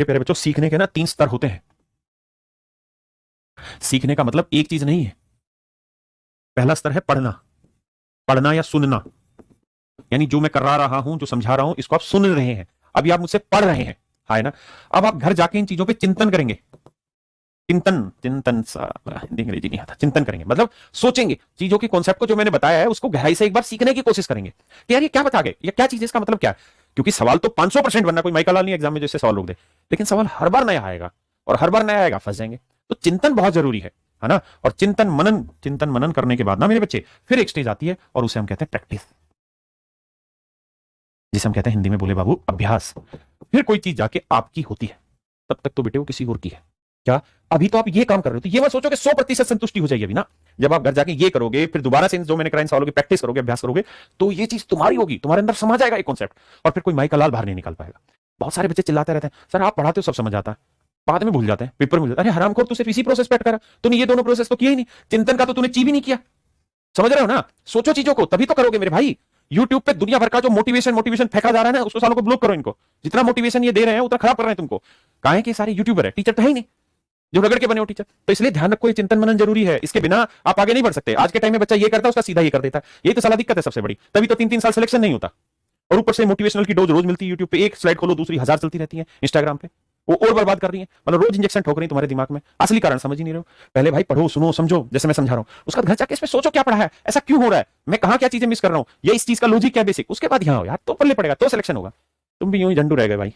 ये प्यारे बच्चों, सीखने के ना 3 स्तर होते हैं। सीखने का मतलब एक चीज नहीं है। पहला स्तर है पढ़ना, पढ़ना या सुनना, यानी जो मैं करा रहा हूं, जो समझा रहा हूं, इसको आप सुन रहे हैं, अभी आप मुझसे पढ़ रहे हैं, है ना। अब आप घर जाके इन चीजों पे चिंतन करेंगे। चिंतन, चिंतन हिंदी अंग्रेजी नहीं आता, चिंतन करेंगे मतलब सोचेंगे चीजों की, कॉन्सेप्ट को जो मैंने बताया है उसको गहराई से एक बार सीखने की कोशिश करेंगे कि यार ये क्या बता गए, ये क्या चीज है, इसका मतलब क्या है। क्योंकि सवाल तो 500% बनना, कोई माइकल लाल नहीं एग्जाम में जैसे सवाल रोक दे, लेकिन सवाल हर बार नया आएगा, और हर बार नया आएगा फंस जाएंगे। तो चिंतन बहुत जरूरी है ना। और चिंतन मनन करने के बाद ना मेरे बच्चे, फिर एक स्टेज आती है और उसे हम कहते हैं प्रैक्टिस, जिसे हम कहते हैं हिंदी में बोले बाबू अभ्यास। फिर कोई चीज जाके आपकी होती है, तब तक तो बेटे वो किसी और की है। क्या अभी तो आप ये काम कर रहे हो, तो ये मत सोचो कि 100% संतुष्टि हो जाएगी अभी ना। जब आप घर जाके ये करोगे, फिर दोबारा से जो मैंने कराइन सवालों की प्रैक्टिस करोगे, अभ्यास करोगे, तो ये चीज तुम्हारी होगी, तुम्हारे अंदर समा जाएगा एक कॉन्सेप्ट, और फिर कोई माई का लाल बाहर नहीं निकाल पाएगा। बहुत सारे बच्चे चिल्लाते रहते हैं, सर आप पढ़ाते हो सब समझ आता है, बाद में भूल जाते हैं, पेपर में भूल जाते हैं। अरे हरामखोर, तू सिर्फ इसी प्रोसेस पे करा, तूने ये दोनों प्रोसेस तो किया ही नहीं, चिंतन का तो तूने ची भी नहीं किया। समझ रहे हो ना, सोचो चीजों को, तभी तो करोगे मेरे भाई। यूट्यूब पे दुनिया भर का जो मोटिवेशन फेंका जा रहा है ना, उसको सालों को ब्लॉक करो इनको। जितना मोटिवेशन ये दे रहे हैं उतना खराब कर रहे हैं तुमको। काहे कि सारे यूट्यूबर है, टीचर तो है ही नहीं जो रगड़ के बने हो टीचर। तो इसलिए ध्यान रखो, ये चिंतन मनन जरूरी है, इसके बिना आप आगे नहीं बढ़ सकते। आज के टाइम में बच्चा ये करता है, उसका सीधा ये कर देता है, यही तो साला दिक्कत है सबसे बड़ी। तभी तो 3-3 साल सिलेक्शन नहीं होता, और ऊपर से मोटिवेशनल की डोज रोज मिलती है यूट्यूब पे, एक स्लाइड खोलो दूसरी 1000 चलती रहती है इंस्टाग्राम पे, वो और बर्बाद कर रही है, मतलब रोज इंजेक्शन ठोक रही है तुम्हारे दिमाग में। असली कारण समझ ही नहीं रहे हो। पहले भाई पढ़ो, सुनो, समझो, जैसे मैं समझा रहा हूं, उसका घर जाके इसमें सोचो क्या पढ़ा है, ऐसा क्यों हो रहा है, मैं कहां क्या चीजें मिस कर रहा हूं, ये इस चीज का लॉजिक क्या बेसिक, उसके बाद यहाँ हो यार, तो पल्ले पड़ेगा, तो सिलेक्शन होगा। तुम भी यूं ही झंडू रह गए भाई।